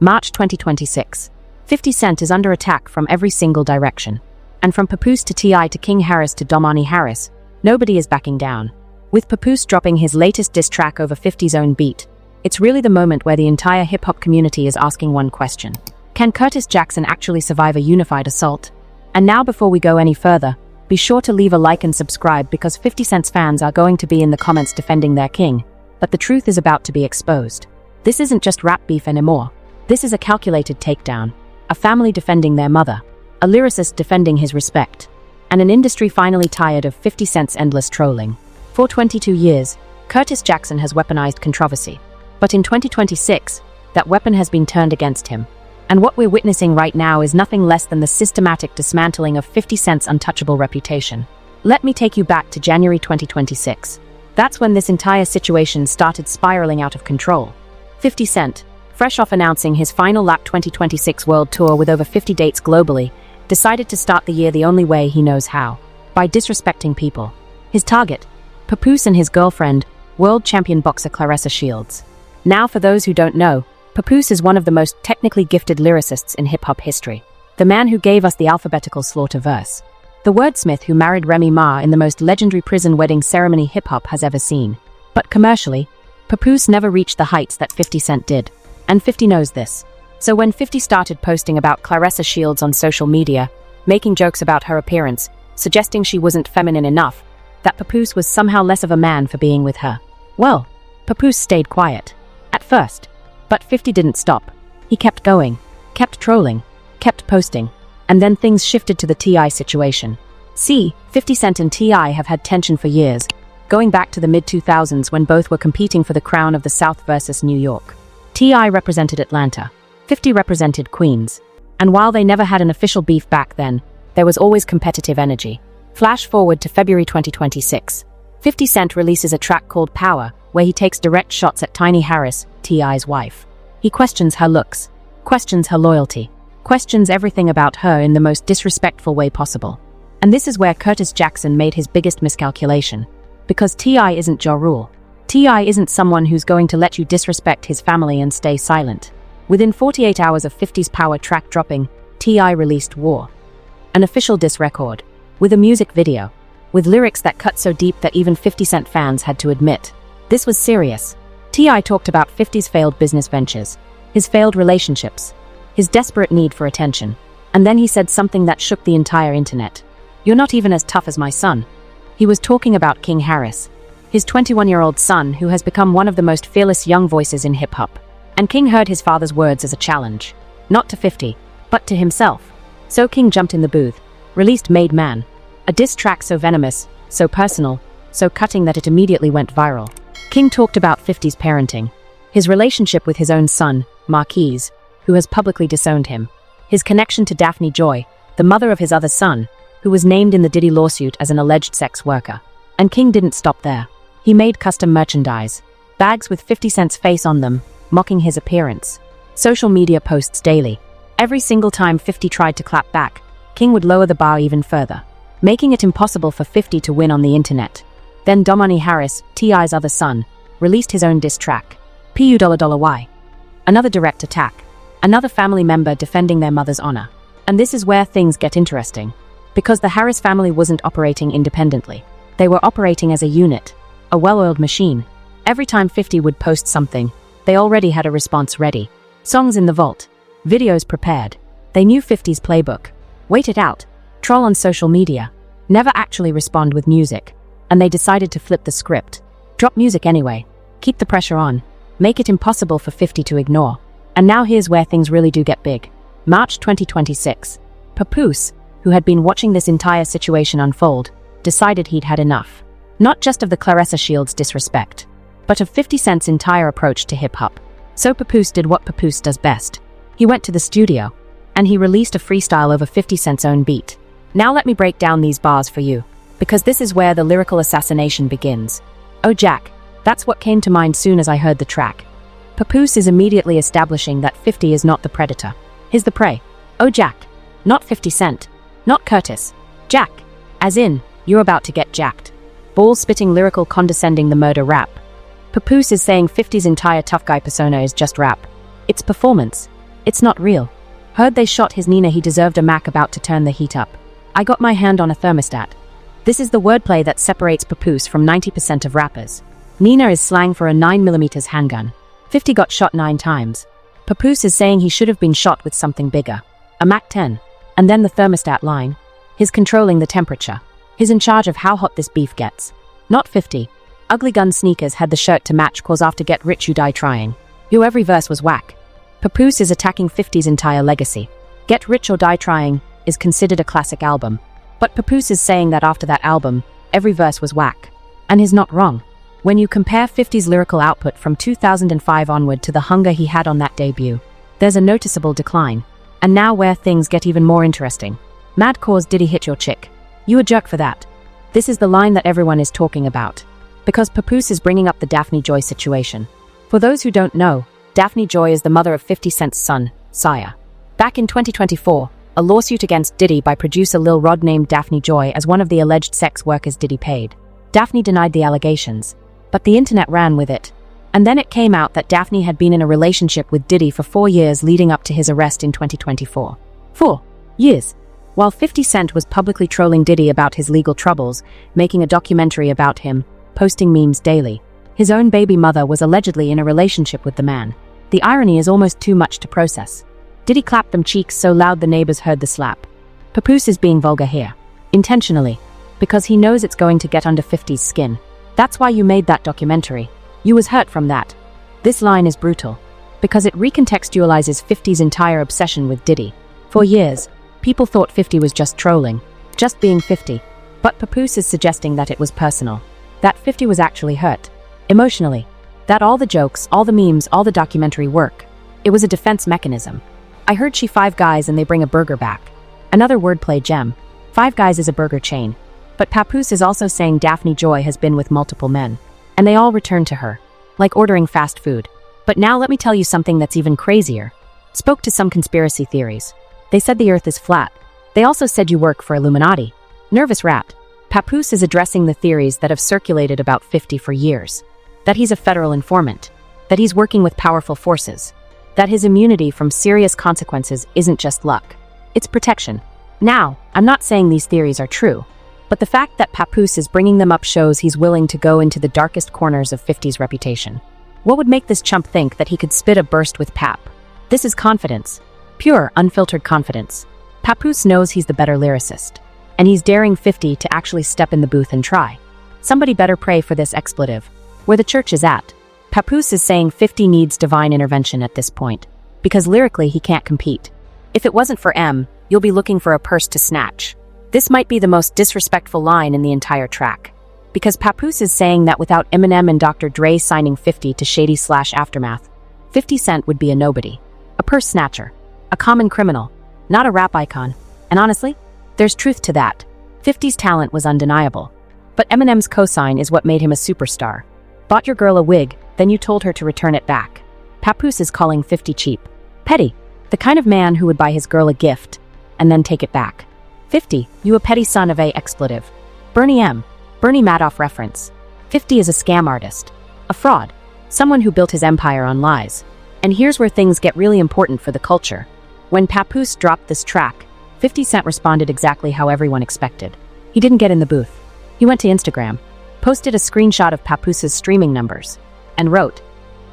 March 2026. 50 Cent is under attack from every single direction. And from Papoose to T.I. to King Harris to Domani Harris, nobody is backing down. With Papoose dropping his latest diss track over 50's own beat, it's really the moment where the entire hip-hop community is asking one question. Can Curtis Jackson actually survive a unified assault? And now before we go any further, be sure to leave a like and subscribe because 50 Cent's fans are going to be in the comments defending their king. But the truth is about to be exposed. This isn't just rap beef anymore. This is a calculated takedown. A family defending their mother. A lyricist defending his respect. And an industry finally tired of 50 Cent's endless trolling. For 22 years, Curtis Jackson has weaponized controversy. But in 2026, that weapon has been turned against him. And what we're witnessing right now is nothing less than the systematic dismantling of 50 Cent's untouchable reputation. Let me take you back to January 2026. That's when this entire situation started spiraling out of control. 50 Cent, fresh off announcing his final lap 2026 world tour with over 50 dates globally, decided to start the year the only way he knows how, by disrespecting people. His target, Papoose and his girlfriend, world champion boxer Claressa Shields. Now for those who don't know, Papoose is one of the most technically gifted lyricists in hip-hop history. The man who gave us the alphabetical slaughter verse. The wordsmith who married Remy Ma in the most legendary prison wedding ceremony hip-hop has ever seen. But commercially, Papoose never reached the heights that 50 Cent did. And 50 knows this. So when 50 started posting about Claressa Shields on social media, making jokes about her appearance, suggesting she wasn't feminine enough, that Papoose was somehow less of a man for being with her. Well, Papoose stayed quiet. At first. But 50 didn't stop. He kept going, kept trolling, kept posting, and then things shifted to the T.I. situation. See, 50 Cent and T.I. have had tension for years, going back to the mid-2000s when both were competing for the crown of the South versus New York. T.I. represented Atlanta, 50 represented Queens, and while they never had an official beef back then, there was always competitive energy. Flash forward to February 2026. 50 Cent releases a track called Power, where he takes direct shots at Domani Harris, T.I.'s wife. He questions her looks, questions her loyalty, questions everything about her in the most disrespectful way possible. And this is where Curtis Jackson made his biggest miscalculation. Because T.I. isn't Ja Rule. T.I. isn't someone who's going to let you disrespect his family and stay silent. Within 48 hours of 50's Power track dropping, T.I. released War. An official diss record. With a music video. With lyrics that cut so deep that even 50 Cent fans had to admit. This was serious. T.I. talked about 50's failed business ventures, his failed relationships, his desperate need for attention. And then he said something that shook the entire internet. You're not even as tough as my son. He was talking about King Harris, his 21-year-old son who has become one of the most fearless young voices in hip-hop. And King heard his father's words as a challenge. Not to 50, but to himself. So King jumped in the booth, released Made Man, a diss track so venomous, so personal, so cutting that it immediately went viral. King talked about 50's parenting, his relationship with his own son, Marquise, who has publicly disowned him, his connection to Daphne Joy, the mother of his other son, who was named in the Diddy lawsuit as an alleged sex worker. And King didn't stop there. He made custom merchandise, bags with 50 Cent's face on them, mocking his appearance. Social media posts daily. Every single time 50 tried to clap back, King would lower the bar even further, making it impossible for 50 to win on the internet. Then Domani Harris, T.I.'s other son, released his own diss track, PUY. Another direct attack. Another family member defending their mother's honor. And this is where things get interesting. Because the Harris family wasn't operating independently. They were operating as a unit, a well-oiled machine. Every time 50 would post something, they already had a response ready. Songs in the vault. Videos prepared. They knew 50's playbook. Wait it out. Troll on social media. Never actually respond with music. And they decided to flip the script. Drop music anyway. Keep the pressure on. Make it impossible for 50 to ignore. And now here's where things really do get big. March 2026. Papoose, who had been watching this entire situation unfold, decided he'd had enough. Not just of the Claressa Shields disrespect, but of 50 Cent's entire approach to hip-hop. So Papoose did what Papoose does best. He went to the studio, and he released a freestyle over 50 Cent's own beat. Now let me break down these bars for you, because this is where the lyrical assassination begins. Oh Jack, that's what came to mind soon as I heard the track. Papoose is immediately establishing that 50 is not the predator. He's the prey. Oh Jack, not 50 Cent, not Curtis. Jack, as in, you're about to get jacked. Ball-spitting lyrical condescending the murder rap. Papoose is saying 50's entire tough guy persona is just rap. It's performance. It's not real. Heard they shot his Nina, he deserved a Mac about to turn the heat up. I got my hand on a thermostat. This is the wordplay that separates Papoose from 90% of rappers. Nina is slang for a 9mm handgun. 50 got shot 9 times. Papoose is saying he should have been shot with something bigger. A Mac 10. And then the thermostat line. He's controlling the temperature. He's in charge of how hot this beef gets. Not 50. Ugly Gun sneakers had the shirt to match cause after Get Rich You Die Trying. Yo, every verse was whack. Papoose is attacking 50's entire legacy. Get Rich or Die Trying is considered a classic album. But Papoose is saying that after that album, every verse was whack. And he's not wrong. When you compare 50's lyrical output from 2005 onward to the hunger he had on that debut, there's a noticeable decline. And now where things get even more interesting. Mad cause Diddy hit your chick. You a jerk for that. This is the line that everyone is talking about. Because Papoose is bringing up the Daphne Joy situation. For those who don't know, Daphne Joy is the mother of 50 Cent's son, Sire. Back in 2024, a lawsuit against Diddy by producer Lil Rod named Daphne Joy as one of the alleged sex workers Diddy paid. Daphne denied the allegations, but the internet ran with it. And then it came out that Daphne had been in a relationship with Diddy for 4 years leading up to his arrest in 2024. 4 years. While 50 Cent was publicly trolling Diddy about his legal troubles, making a documentary about him, posting memes daily, his own baby mother was allegedly in a relationship with the man. The irony is almost too much to process. Diddy clapped them cheeks so loud the neighbors heard the slap. Papoose is being vulgar here. Intentionally. Because he knows it's going to get under 50's skin. That's why you made that documentary. You was hurt from that. This line is brutal. Because it recontextualizes 50's entire obsession with Diddy. For years, people thought 50 was just trolling. Just being 50. But Papoose is suggesting that it was personal. That 50 was actually hurt. Emotionally. That all the jokes, all the memes, all the documentary work. It was a defense mechanism. I heard she Five Guys and they bring a burger back. Another wordplay gem. Five Guys is a burger chain. But Papoose is also saying Daphne Joy has been with multiple men. And they all return to her. Like ordering fast food. But now let me tell you something that's even crazier. Spoke to some conspiracy theories. They said the earth is flat. They also said you work for Illuminati. Nervous rat. Papoose is addressing the theories that have circulated about 50 for years. That he's a federal informant. That he's working with powerful forces. That his immunity from serious consequences isn't just luck. It's protection. Now, I'm not saying these theories are true, but the fact that Papoose is bringing them up shows he's willing to go into the darkest corners of 50's reputation. What would make this chump think that he could spit a burst with Pap? This is confidence. Pure, unfiltered confidence. Papoose knows he's the better lyricist. And he's daring 50 to actually step in the booth and try. Somebody better pray for this expletive. Where the church is at. Papoose is saying 50 needs divine intervention at this point. Because lyrically he can't compete. If it wasn't for M, you'll be looking for a purse to snatch. This might be the most disrespectful line in the entire track. Because Papoose is saying that without Eminem and Dr. Dre signing 50 to Shady/Aftermath, 50 Cent would be a nobody. A purse snatcher. A common criminal. Not a rap icon. And honestly, there's truth to that. 50's talent was undeniable. But Eminem's cosign is what made him a superstar. Bought your girl a wig, then you told her to return it back. Papoose is calling 50 cheap. Petty. The kind of man who would buy his girl a gift, and then take it back. 50, you a petty son of a expletive. Bernie M. Bernie Madoff reference. 50 is a scam artist. A fraud. Someone who built his empire on lies. And here's where things get really important for the culture. When Papoose dropped this track, 50 Cent responded exactly how everyone expected. He didn't get in the booth. He went to Instagram, posted a screenshot of Papoose's streaming numbers, and wrote,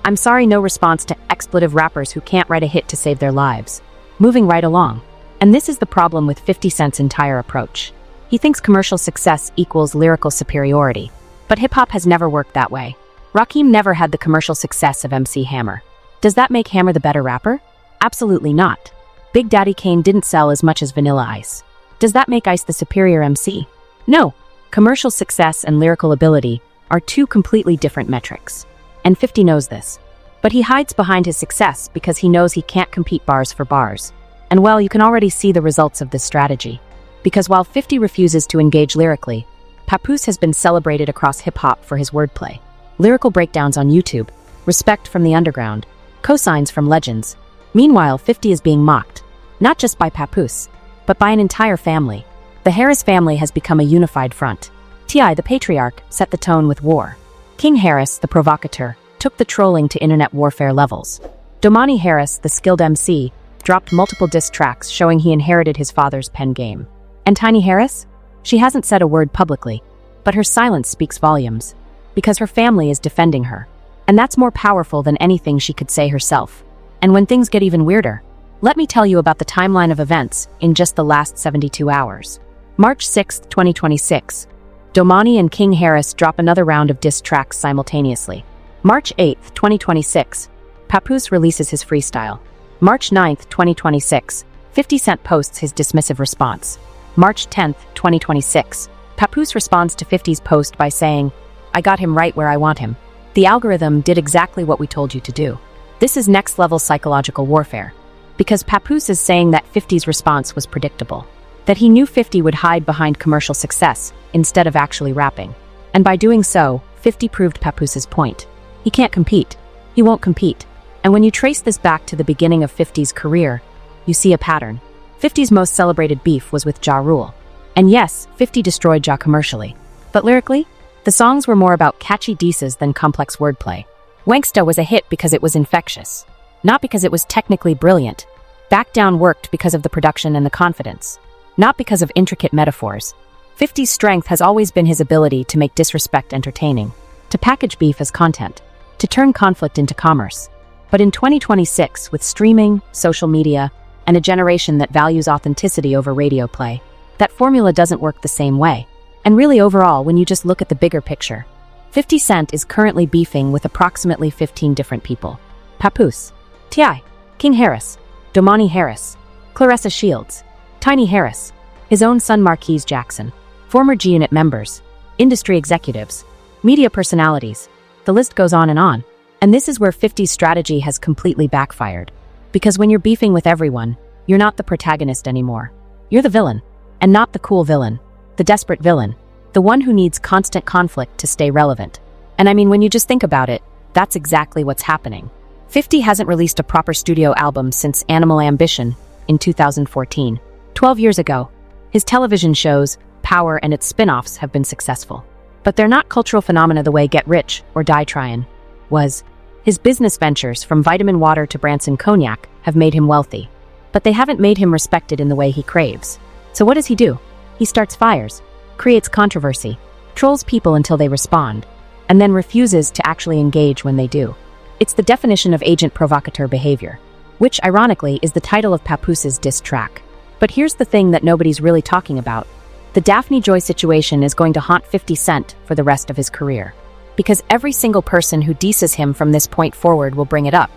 "I'm sorry, no response to expletive rappers who can't write a hit to save their lives." Moving right along. And this is the problem with 50 Cent's entire approach. He thinks commercial success equals lyrical superiority. But hip-hop has never worked that way. Rakim never had the commercial success of MC Hammer. Does that make Hammer the better rapper? Absolutely not. Big Daddy Kane didn't sell as much as Vanilla Ice. Does that make Ice the superior MC? No. Commercial success and lyrical ability are two completely different metrics. And 50 knows this. But he hides behind his success because he knows he can't compete bars for bars. And well, you can already see the results of this strategy. Because while 50 refuses to engage lyrically, Papoose has been celebrated across hip-hop for his wordplay. Lyrical breakdowns on YouTube, respect from the underground, cosigns from legends. Meanwhile, 50 is being mocked, not just by Papoose, but by an entire family. The Harris family has become a unified front. T.I., the patriarch, set the tone with war. King Harris, the provocateur, took the trolling to internet warfare levels. Domani Harris, the skilled MC, dropped multiple diss tracks showing he inherited his father's pen game. And Domani Harris? She hasn't said a word publicly, but her silence speaks volumes, because her family is defending her. And that's more powerful than anything she could say herself. And when things get even weirder, let me tell you about the timeline of events in just the last 72 hours. March 6, 2026. Domani and King Harris drop another round of diss tracks simultaneously. March 8, 2026. Papoose releases his freestyle. March 9, 2026. 50 Cent posts his dismissive response. March 10, 2026. Papoose responds to 50's post by saying, "I got him right where I want him. The algorithm did exactly what we told you to do." This is next-level psychological warfare, because Papoose is saying that 50's response was predictable, that he knew 50 would hide behind commercial success instead of actually rapping. And by doing so, 50 proved Papoose's point. He can't compete. He won't compete. And when you trace this back to the beginning of 50's career, you see a pattern. 50's most celebrated beef was with Ja Rule. And yes, 50 destroyed Ja commercially. But lyrically, the songs were more about catchy disses than complex wordplay. Wanksta was a hit because it was infectious, not because it was technically brilliant. Back Down worked because of the production and the confidence, not because of intricate metaphors. 50's strength has always been his ability to make disrespect entertaining, to package beef as content, to turn conflict into commerce. But in 2026, with streaming, social media, and a generation that values authenticity over radio play, that formula doesn't work the same way. And really overall, when you just look at the bigger picture, 50 Cent is currently beefing with approximately 15 different people. Papoose, T.I., King Harris, Domani Harris, Clarissa Shields, Domani Harris, his own son Marquise Jackson, former G-Unit members, industry executives, media personalities. The list goes on. And this is where 50's strategy has completely backfired. Because when you're beefing with everyone, you're not the protagonist anymore. You're the villain. And not the cool villain. The desperate villain. The one who needs constant conflict to stay relevant. And I mean, when you just think about it, that's exactly what's happening. 50 hasn't released a proper studio album since Animal Ambition in 2014. 12 years ago, his television shows, Power and its spin-offs have been successful. But they're not cultural phenomena the way Get Rich or Die Tryin' was. His business ventures, from Vitamin Water to Branson Cognac, have made him wealthy. But they haven't made him respected in the way he craves. So what does he do? He starts fires, creates controversy, trolls people until they respond, and then refuses to actually engage when they do. It's the definition of agent provocateur behavior, which, ironically, is the title of Papoose's diss track. But here's the thing that nobody's really talking about. The Daphne Joy situation is going to haunt 50 Cent for the rest of his career. Because every single person who disses him from this point forward will bring it up.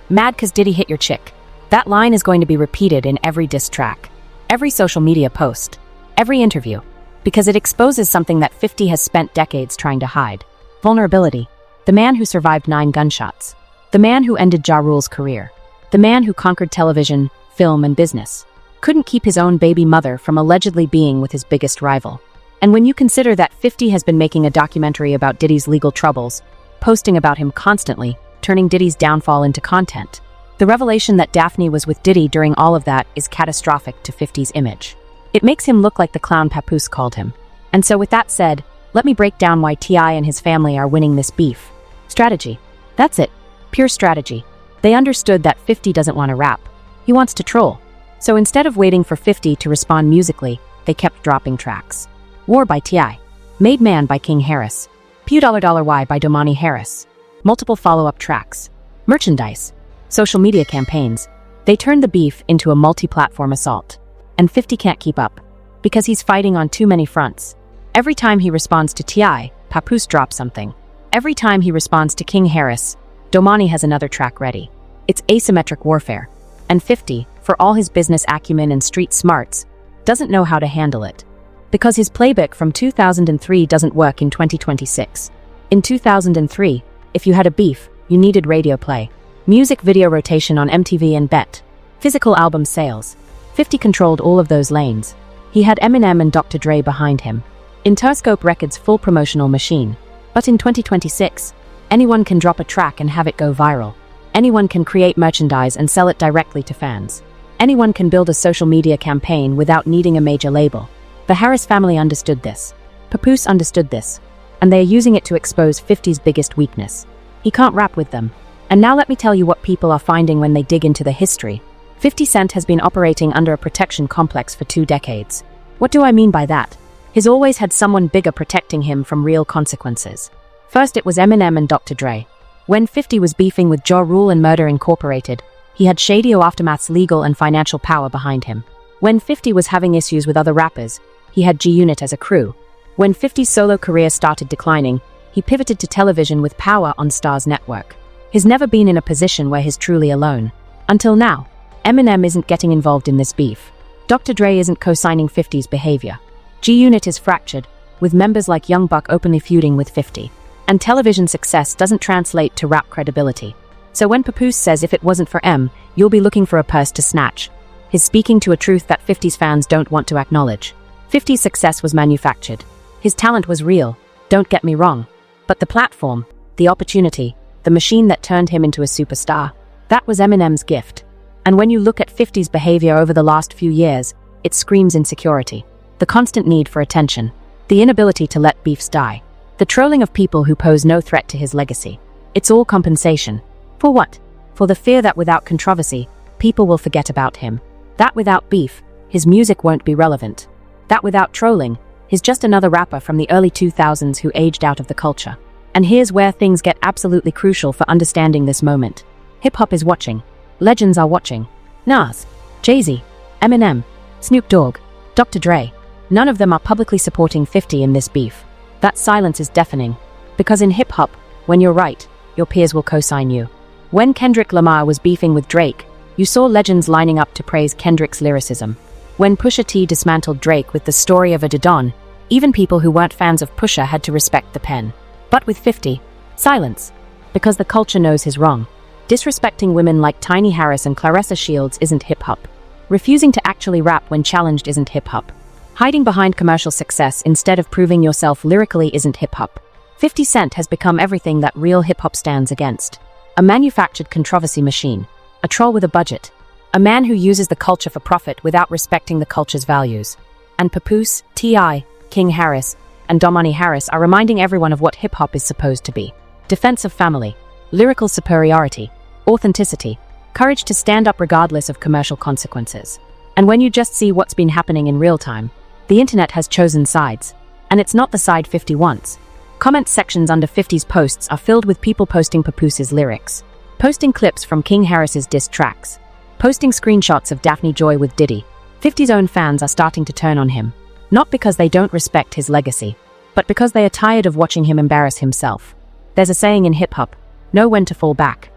Mad 'cause Diddy hit your chick. That line is going to be repeated in every diss track, every social media post, every interview, because it exposes something that 50 has spent decades trying to hide. Vulnerability. The man who survived 9 gunshots. The man who ended Ja Rule's career. The man who conquered television, film, and business. Couldn't keep his own baby mother from allegedly being with his biggest rival. And when you consider that 50 has been making a documentary about Diddy's legal troubles, posting about him constantly, turning Diddy's downfall into content, the revelation that Daphne was with Diddy during all of that is catastrophic to 50's image. It makes him look like the clown Papoose called him. And so with that said, let me break down why T.I. and his family are winning this beef. Strategy. That's it. Pure strategy. They understood that 50 doesn't want to rap. He wants to troll. So instead of waiting for 50 to respond musically, they kept dropping tracks. War by T.I. Made Man by King Harris. $Y by Domani Harris. Multiple follow-up tracks. Merchandise. Social media campaigns. They turned the beef into a multi-platform assault. And 50 can't keep up. Because he's fighting on too many fronts. Every time he responds to T.I., Papoose drops something. Every time he responds to King Harris, Domani has another track ready. It's asymmetric warfare. And 50, for all his business acumen and street smarts, doesn't know how to handle it. Because his playbook from 2003 doesn't work in 2026. In 2003, if you had a beef, you needed radio play, music video rotation on MTV and BET, physical album sales. 50 controlled all of those lanes. He had Eminem and Dr. Dre behind him. Interscope Records' full promotional machine. But in 2026, anyone can drop a track and have it go viral. Anyone can create merchandise and sell it directly to fans. Anyone can build a social media campaign without needing a major label. The Harris family understood this. Papoose understood this. And they are using it to expose 50's biggest weakness. He can't rap with them. And now let me tell you what people are finding when they dig into the history. 50 Cent has been operating under a protection complex for 2 decades. What do I mean by that? He's always had someone bigger protecting him from real consequences. First it was Eminem and Dr. Dre. When 50 was beefing with Ja Rule and Murder Incorporated, he had Shady O Aftermath's legal and financial power behind him. When 50 was having issues with other rappers, he had G-Unit as a crew. When 50's solo career started declining, he pivoted to television with Power on Starz Network. He's never been in a position where he's truly alone. Until now. Eminem isn't getting involved in this beef. Dr. Dre isn't co-signing 50's behavior. G-Unit is fractured, with members like Young Buck openly feuding with 50. And television success doesn't translate to rap credibility. So when Papoose says if it wasn't for M, you'll be looking for a purse to snatch, he's speaking to a truth that 50's fans don't want to acknowledge. 50's success was manufactured. His talent was real, don't get me wrong. But the platform, the opportunity, the machine that turned him into a superstar, that was Eminem's gift. And when you look at 50's behavior over the last few years, it screams insecurity. The constant need for attention. The inability to let beefs die. The trolling of people who pose no threat to his legacy. It's all compensation. For what? For the fear that without controversy, people will forget about him. That without beef, his music won't be relevant. That without trolling, he's just another rapper from the early 2000s who aged out of the culture. And here's where things get absolutely crucial for understanding this moment. Hip-hop is watching. Legends are watching. Nas, Jay-Z, Eminem, Snoop Dogg, Dr. Dre. None of them are publicly supporting 50 in this beef. That silence is deafening. Because in hip-hop, when you're right, your peers will co-sign you. When Kendrick Lamar was beefing with Drake, you saw legends lining up to praise Kendrick's lyricism. When Pusha T dismantled Drake with the story of a Don, even people who weren't fans of Pusha had to respect the pen. But with 50, silence. Because the culture knows he's wrong. Disrespecting women like Domani Harris and Claressa Shields isn't hip-hop. Refusing to actually rap when challenged isn't hip-hop. Hiding behind commercial success instead of proving yourself lyrically isn't hip-hop. 50 Cent has become everything that real hip-hop stands against. A manufactured controversy machine. A troll with a budget. A man who uses the culture for profit without respecting the culture's values. And Papoose, T.I., King Harris, and Domani Harris are reminding everyone of what hip-hop is supposed to be. Defense of family. Lyrical superiority. Authenticity. Courage to stand up regardless of commercial consequences. And when you just see what's been happening in real time, the internet has chosen sides. And it's not the side 50 wants. Comment sections under 50's posts are filled with people posting Papoose's lyrics. Posting clips from King Harris's diss tracks. Posting screenshots of Daphne Joy with Diddy. 50's own fans are starting to turn on him. Not because they don't respect his legacy, but because they are tired of watching him embarrass himself. There's a saying in hip-hop, know when to fall back.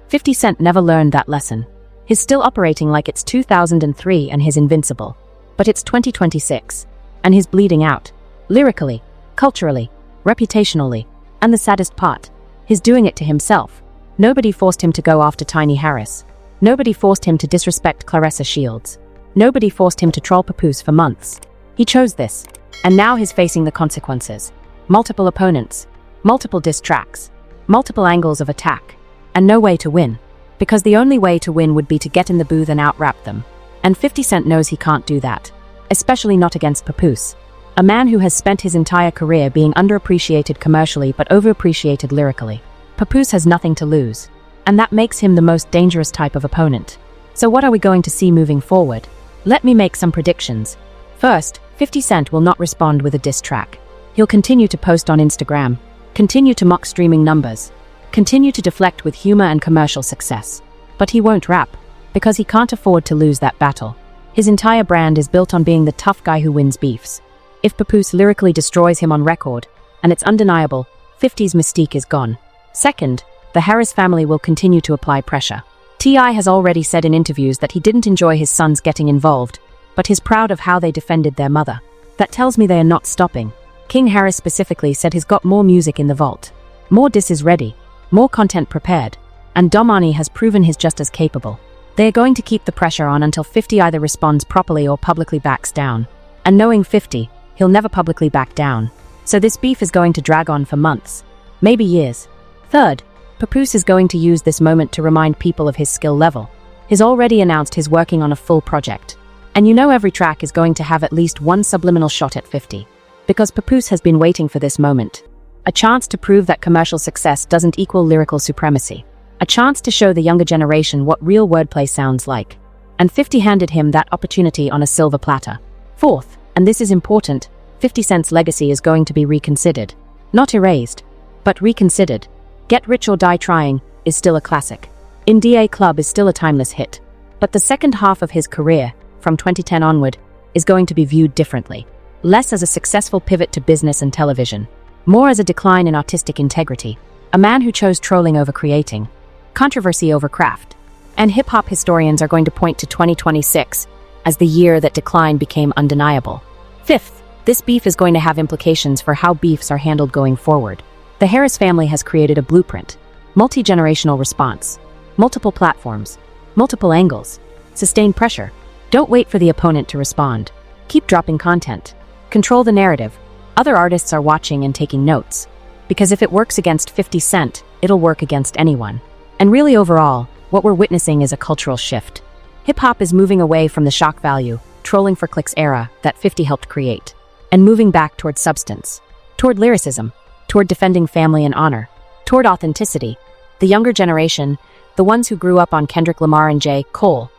50 Cent never learned that lesson. He's still operating like it's 2003 and he's invincible. But it's 2026, and he's bleeding out. Lyrically, culturally, reputationally, and the saddest part, he's doing it to himself. Nobody forced him to go after Domani Harris. Nobody forced him to disrespect Claressa Shields. Nobody forced him to troll Papoose for months. He chose this, and now he's facing the consequences. Multiple opponents, multiple diss tracks, multiple angles of attack, and no way to win. Because the only way to win would be to get in the booth and out-rap them. And 50 Cent knows he can't do that. Especially not against Papoose. A man who has spent his entire career being underappreciated commercially but overappreciated lyrically. Papoose has nothing to lose. And that makes him the most dangerous type of opponent. So what are we going to see moving forward? Let me make some predictions. First, 50 Cent will not respond with a diss track. He'll continue to post on Instagram. Continue to mock streaming numbers. Continue to deflect with humor and commercial success. But he won't rap. Because he can't afford to lose that battle. His entire brand is built on being the tough guy who wins beefs. If Papoose lyrically destroys him on record, and it's undeniable, 50's mystique is gone. Second, the Harris family will continue to apply pressure. T.I. has already said in interviews that he didn't enjoy his sons getting involved, but he's proud of how they defended their mother. That tells me they are not stopping. King Harris specifically said he's got more music in the vault. More disses ready. More content prepared. And Domani has proven he's just as capable. They are going to keep the pressure on until 50 either responds properly or publicly backs down. And knowing 50, he'll never publicly back down. So this beef is going to drag on for months. Maybe years. Third, Papoose is going to use this moment to remind people of his skill level. He's already announced he's working on a full project. And you know every track is going to have at least one subliminal shot at 50. Because Papoose has been waiting for this moment. A chance to prove that commercial success doesn't equal lyrical supremacy. A chance to show the younger generation what real wordplay sounds like. and 50 handed him that opportunity on a silver platter. Fourth, and this is important, 50 Cent's legacy is going to be reconsidered. Not erased, but reconsidered. Get Rich or Die Trying is still a classic. In DA Club is still a timeless hit. But the second half of his career, from 2010 onward, is going to be viewed differently. Less as a successful pivot to business and television. More as a decline in artistic integrity. A man who chose trolling over creating. Controversy over craft. And hip-hop historians are going to point to 2026 as the year that decline became undeniable. Fifth, this beef is going to have implications for how beefs are handled going forward. The Harris family has created a blueprint. Multi-generational response. Multiple platforms. Multiple angles. Sustained pressure. Don't wait for the opponent to respond. Keep dropping content. Control the narrative. Other artists are watching and taking notes. Because if it works against 50 Cent, it'll work against anyone. And really overall, what we're witnessing is a cultural shift. Hip-hop is moving away from the shock value, trolling for clicks era that 50 helped create, and moving back toward substance, toward lyricism, toward defending family and honor, toward authenticity. The younger generation, the ones who grew up on Kendrick Lamar and J. Cole,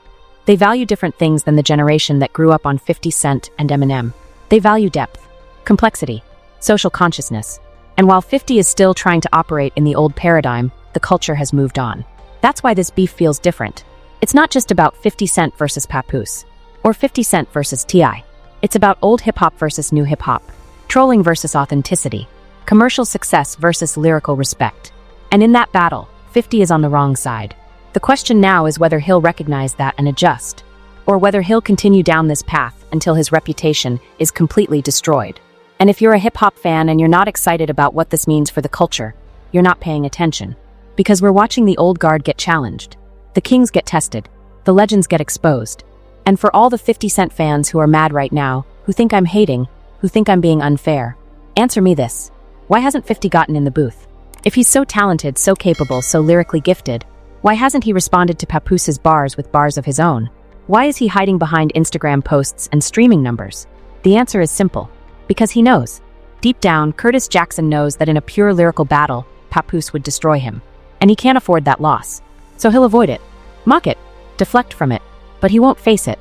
they value different things than the generation that grew up on 50 Cent and Eminem. They value depth, complexity, social consciousness. And while 50 is still trying to operate in the old paradigm, the culture has moved on. That's why this beef feels different. It's not just about 50 Cent versus Papoose, or 50 Cent versus T.I. It's about old hip-hop versus new hip-hop, trolling versus authenticity, commercial success versus lyrical respect. And in that battle, 50 is on the wrong side. The question now is whether he'll recognize that and adjust, or whether he'll continue down this path until his reputation is completely destroyed. And if you're a hip-hop fan and you're not excited about what this means for the culture, you're not paying attention. Because we're watching the old guard get challenged. The kings get tested. The legends get exposed. And for all the 50 Cent fans who are mad right now, who think I'm hating, who think I'm being unfair, answer me this. Why hasn't 50 gotten in the booth? If he's so talented, so capable, so lyrically gifted, why hasn't he responded to Papoose's bars with bars of his own? Why is he hiding behind Instagram posts and streaming numbers? The answer is simple. Because he knows. Deep down, Curtis Jackson knows that in a pure lyrical battle, Papoose would destroy him. And he can't afford that loss. So he'll avoid it. Mock it. Deflect from it. But he won't face it.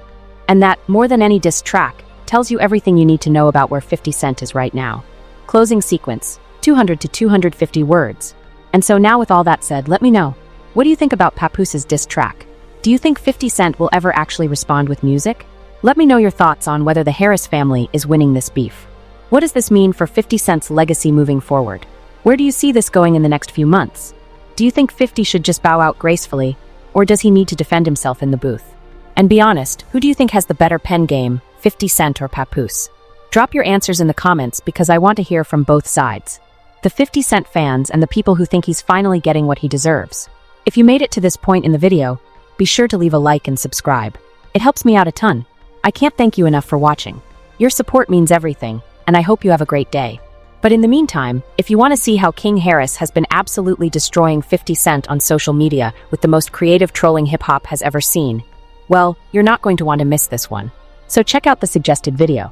And that, more than any diss track, tells you everything you need to know about where 50 Cent is right now. Closing sequence, 200 to 250 words. And so now with all that said, let me know. What do you think about Papoose's diss track? Do you think 50 Cent will ever actually respond with music? Let me know your thoughts on whether the Harris family is winning this beef. What does this mean for 50 Cent's legacy moving forward? Where do you see this going in the next few months? Do you think 50 should just bow out gracefully, or does he need to defend himself in the booth? And be honest, who do you think has the better pen game, 50 Cent or Papoose? Drop your answers in the comments because I want to hear from both sides. The 50 Cent fans and the people who think he's finally getting what he deserves. If you made it to this point in the video, be sure to leave a like and subscribe. It helps me out a ton. I can't thank you enough for watching. Your support means everything, and I hope you have a great day. But in the meantime, if you want to see how King Harris has been absolutely destroying 50 Cent on social media with the most creative trolling hip-hop has ever seen, well, you're not going to want to miss this one. So check out the suggested video.